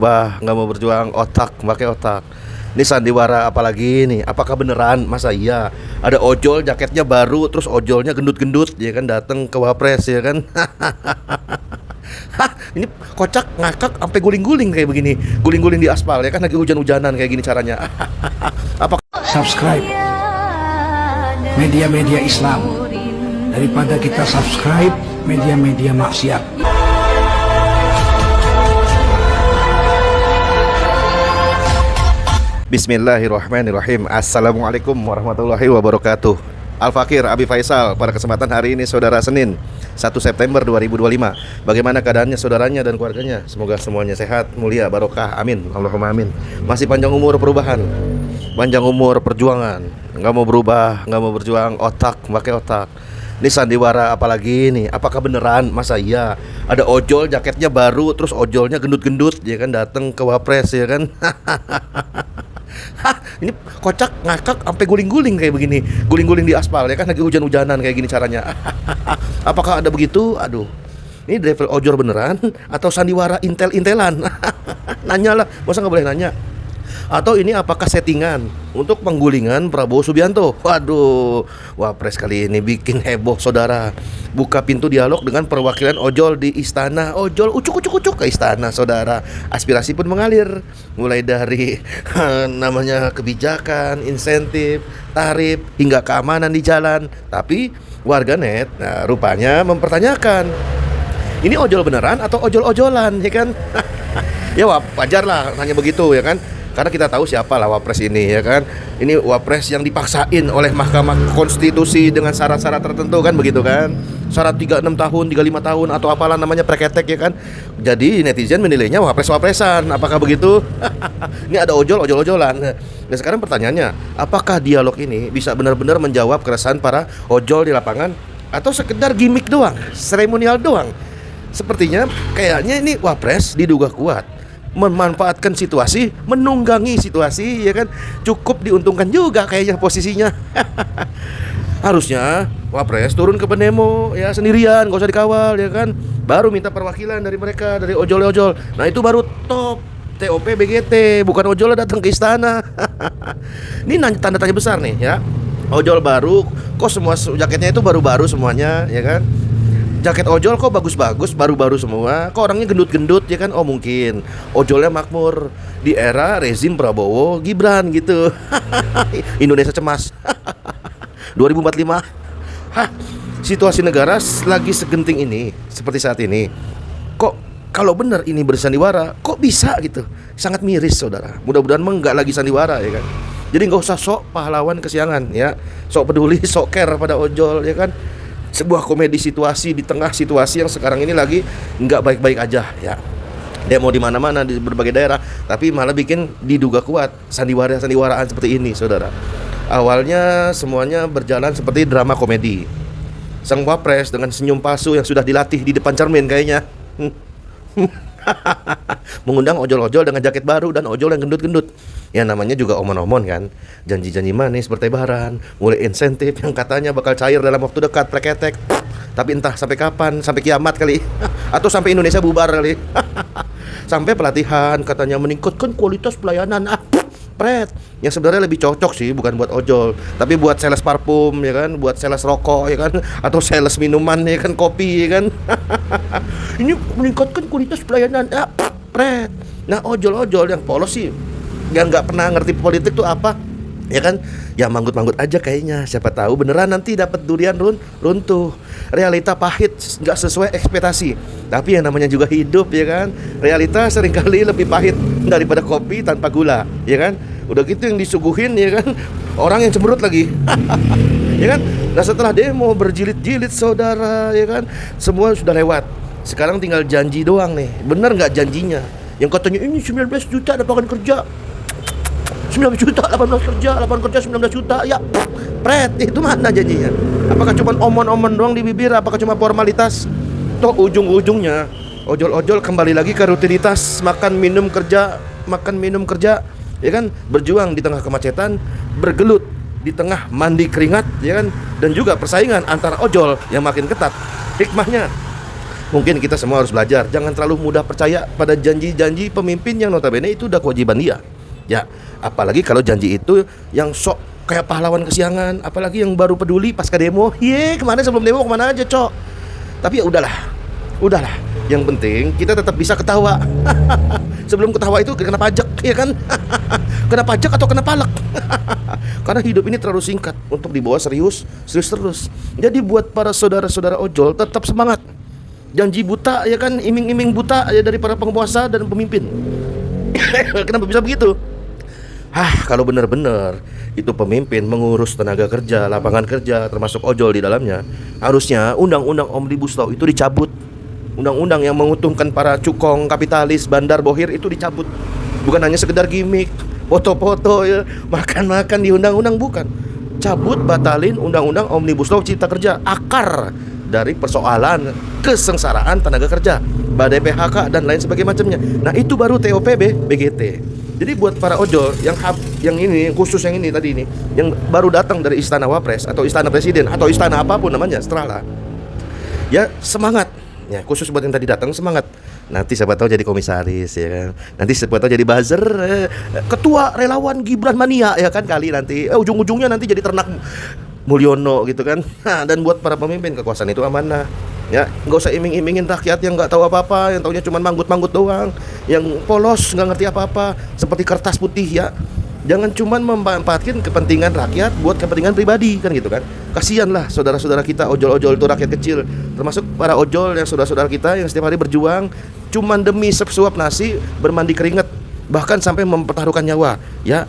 Wah, nggak mau berjuang otak, pakai otak. Ini sandiwara apalagi nih? Apakah beneran? Masa iya? Ada ojol jaketnya baru, terus ojolnya gendut-gendut, ya kan datang ke Wapres, ya kan? Hah, ini kocak ngakak sampai guling-guling kayak begini, guling-guling di aspal, ya kan lagi hujan-hujanan kayak gini caranya. Apa? Subscribe media-media Islam daripada kita subscribe media-media maksiat. Bismillahirrahmanirrahim. Assalamualaikum warahmatullahi wabarakatuh. Al-Fakir Abi Faisal pada kesempatan hari ini saudara Senin 1 September 2025. Bagaimana keadaannya saudaranya dan keluarganya? Semoga semuanya sehat, mulia, barokah, amin. Allahumma amin. Masih panjang umur perubahan, panjang umur perjuangan. Nggak mau berubah, nggak mau berjuang, otak, pakai otak. Ini sandiwara apalagi nih? Apakah beneran? Masa iya? Ada ojol jaketnya baru, terus ojolnya gendut-gendut, ya kan datang ke Wapres, ya kan? Hah, ini kocak ngakak sampai guling-guling kayak begini, guling-guling di aspal, ya kan lagi hujan-hujanan kayak gini caranya. Apakah ada begitu? Aduh, ini level ojol beneran atau sandiwara intel-intelan? Nanya lah, masa nggak boleh nanya? Atau ini apakah settingan untuk penggulingan Prabowo Subianto? Waduh, Wapres kali ini bikin heboh saudara. Buka pintu dialog dengan perwakilan ojol di istana. Ojol ucuk-ucuk-ucuk ke istana saudara. Aspirasi pun mengalir, mulai dari namanya kebijakan, insentif, tarif, hingga keamanan di jalan. Tapi warganet rupanya mempertanyakan, ini ojol beneran atau ojol-ojolan, ya kan? Ya wajar lah nanya begitu, ya kan? Karena kita tahu siapa lah Wapres ini, ya kan. Ini Wapres yang dipaksain oleh Mahkamah Konstitusi dengan syarat-syarat tertentu kan, begitu kan. Syarat 36 tahun, 35 tahun atau apalah namanya preketek, ya kan. Jadi netizen menilainya Wapres-Wapresan. Apakah begitu? Ini ada ojol-ojolan. Nah sekarang pertanyaannya, apakah dialog ini bisa benar-benar menjawab keresahan para ojol di lapangan, atau sekedar gimmick doang, seremonial doang? Sepertinya kayaknya ini Wapres diduga kuat memanfaatkan situasi, menunggangi situasi, ya kan. Cukup diuntungkan juga kayaknya posisinya. Harusnya Wapres turun ke pendemo ya sendirian, gak usah dikawal, ya kan. Baru minta perwakilan dari mereka, dari ojol-ojol. Nah itu baru top TOP BGT, bukan ojol datang ke istana. Ini tanda tanya besar nih, ya. Ojol baru, kok semua jaketnya itu baru-baru semuanya, ya kan. Jaket ojol kok bagus-bagus, baru-baru semua. Kok orangnya gendut-gendut, ya kan? Oh mungkin ojolnya makmur di era rezim Prabowo Gibran gitu. Indonesia cemas. 2045. Hah, situasi negara lagi segenting ini, seperti saat ini. Kok kalau benar ini bersandiwara, kok bisa gitu? Sangat miris saudara. Mudah-mudahan enggak lagi sandiwara, ya kan. Jadi nggak usah sok pahlawan kesiangan, ya. Sok peduli, sok care pada ojol, ya kan. Sebuah komedi situasi di tengah situasi yang sekarang ini lagi nggak baik-baik aja, ya. Demo di mana-mana di berbagai daerah, tapi malah bikin diduga kuat sandiwaraan seperti ini, saudara. Awalnya semuanya berjalan seperti drama komedi. Sang Wapres dengan senyum palsu yang sudah dilatih di depan cermin kayaknya. Mengundang ojol-ojol dengan jaket baru dan ojol yang gendut-gendut. Ya namanya juga omon-omon kan. Janji-janji manis bertebaran, mulai insentif yang katanya bakal cair dalam waktu dekat, preketek. Tapi entah sampai kapan, sampai kiamat kali. Atau sampai Indonesia bubar kali. Sampai pelatihan katanya meningkatkan kualitas pelayanan. Pret. Yang sebenarnya lebih cocok sih bukan buat ojol, tapi buat sales parfum, ya kan, buat sales rokok, ya kan, atau sales minuman, ya kan, kopi, ya kan. Ini meningkatkan kualitas pelayanan. Pret. Nah, ojol-ojol yang polos sih, yang nggak pernah ngerti politik tuh apa, ya kan, ya manggut-manggut aja kayaknya. Siapa tahu beneran nanti dapat durian runtuh. Realita pahit, nggak sesuai ekspektasi. Tapi yang namanya juga hidup, ya kan. Realita seringkali lebih pahit daripada kopi tanpa gula, ya kan. Udah gitu yang disuguhin, ya kan, orang yang cemberut lagi. Ya kan. Nah setelah demo berjilid-jilid saudara, ya kan, semua sudah lewat. Sekarang tinggal janji doang nih. Bener nggak janjinya? Yang katanya ini 19 juta lapangan kerja, 19 juta 18 kerja, lapangan kerja 19 juta. Ya pret, itu mana janjinya? Apakah cuma omon-omon doang di bibir? Apakah cuma formalitas? Toh ujung-ujungnya ojol-ojol kembali lagi ke rutinitas makan minum kerja, ya kan, berjuang di tengah kemacetan, bergelut di tengah mandi keringat, ya kan, dan juga persaingan antara ojol yang makin ketat. Hikmahnya Mungkin kita semua harus belajar, jangan terlalu mudah percaya pada janji-janji pemimpin yang notabene itu udah kewajiban dia. Ya, apalagi kalau janji itu yang sok kayak pahlawan kesiangan, apalagi yang baru peduli pasca demo. Kemarin sebelum demo kemana aja, Cok? Tapi ya udahlah. Yang penting kita tetap bisa ketawa. Sebelum ketawa itu kena pajak, ya kan? Kena pajak atau kena palak. Karena hidup ini terlalu singkat untuk dibawa serius terus. Jadi buat para saudara-saudara ojol tetap semangat. Janji buta, ya kan, iming-iming buta ya dari para penguasa dan pemimpin. Kenapa bisa begitu? Kalau benar-benar itu pemimpin mengurus tenaga kerja, lapangan kerja, termasuk ojol di dalamnya, harusnya undang-undang Omnibus Law itu dicabut. Undang-undang yang menguntungkan para cukong, kapitalis, bandar, bohir itu dicabut. Bukan hanya sekedar gimmick, foto-foto, ya, makan-makan di undang-undang, bukan. Cabut, batalin undang-undang Omnibus Law Cipta Kerja, akar dari persoalan kesengsaraan tenaga kerja, badai PHK dan lain sebagainya macamnya. Nah, itu baru TOPB BGT. Jadi buat para ojol yang ini, khusus yang ini tadi ini, yang baru datang dari Istana Wapres atau Istana Presiden atau istana apapun namanya, setelah ya semangat. Ya, khusus buat yang tadi datang, semangat. Nanti siapa tahu jadi komisaris, ya kan. Nanti siapa tahu jadi buzzer, ketua relawan Gibran Mania, ya kan, kali nanti ujung-ujungnya nanti jadi ternak Mulyono gitu kan. Dan buat para pemimpin, kekuasaan itu amanah. Ya, nggak usah iming-imingin rakyat yang nggak tahu apa-apa, yang taunya cuma manggut-manggut doang, yang polos, nggak ngerti apa-apa, seperti kertas putih, ya. Jangan cuma memanfaatkan kepentingan rakyat buat kepentingan pribadi, kan gitu kan. Kasihanlah saudara-saudara kita ojol-ojol itu, rakyat kecil, termasuk para ojol yang saudara-saudara kita yang setiap hari berjuang cuma demi sesuap nasi, bermandi keringat, bahkan sampai mempertaruhkan nyawa. Ya,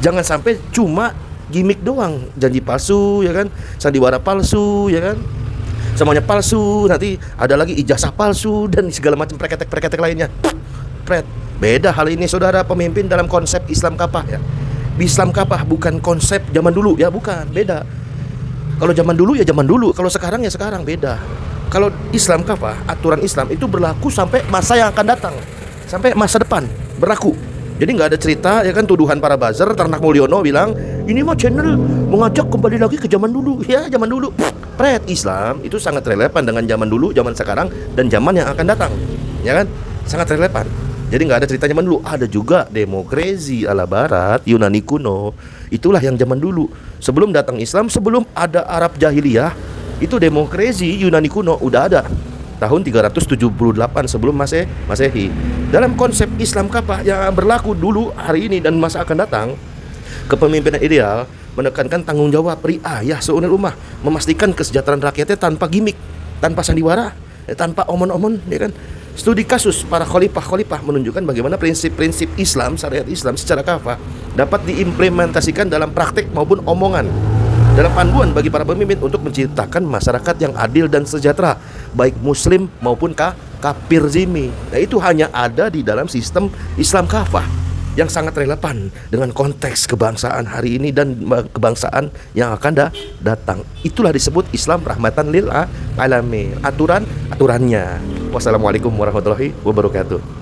jangan sampai cuma gimmick doang, janji palsu, ya kan, sandiwara palsu, ya kan, semuanya palsu. Nanti ada lagi ijazah palsu dan segala macam preketek lainnya. Beda hal ini, saudara, pemimpin dalam konsep Islam kafah, ya. Islam kafah bukan konsep zaman dulu, ya, bukan, beda. Kalau zaman dulu ya zaman dulu, kalau sekarang ya sekarang, beda. Kalau Islam kafah, aturan Islam itu berlaku sampai masa yang akan datang, sampai masa depan berlaku. Jadi nggak ada cerita, ya kan, tuduhan para buzzer, ternak Mulyono bilang ini mah channel mengajak kembali lagi ke zaman dulu. Ya, zaman dulu. Islam itu sangat relevan dengan zaman dulu, zaman sekarang, dan zaman yang akan datang, ya kan, sangat relevan. Jadi nggak ada cerita zaman dulu. Ada juga demokrasi ala Barat, Yunani kuno. Itulah yang zaman dulu. Sebelum datang Islam, sebelum ada Arab jahiliyah, itu demokrasi Yunani kuno udah ada. Tahun 378 sebelum Masehi. Dalam konsep Islam kafah yang berlaku dulu, hari ini, dan masa akan datang, kepemimpinan ideal menekankan tanggung jawab riayah seunir ummah, memastikan kesejahteraan rakyatnya tanpa gimmick, tanpa sandiwara, tanpa omon-omon, ya kan. Studi kasus para khalifah menunjukkan bagaimana prinsip-prinsip Islam, syariat Islam secara kafah dapat diimplementasikan dalam praktik maupun omongan, dalam panduan bagi para pemimpin untuk menciptakan masyarakat yang adil dan sejahtera, baik muslim maupun kafir zimmi. Nah, itu hanya ada di dalam sistem Islam kafah yang sangat relevan dengan konteks kebangsaan hari ini dan kebangsaan yang akan datang. Itulah disebut Islam rahmatan lil alamin. Aturannya. Wassalamualaikum warahmatullahi wabarakatuh.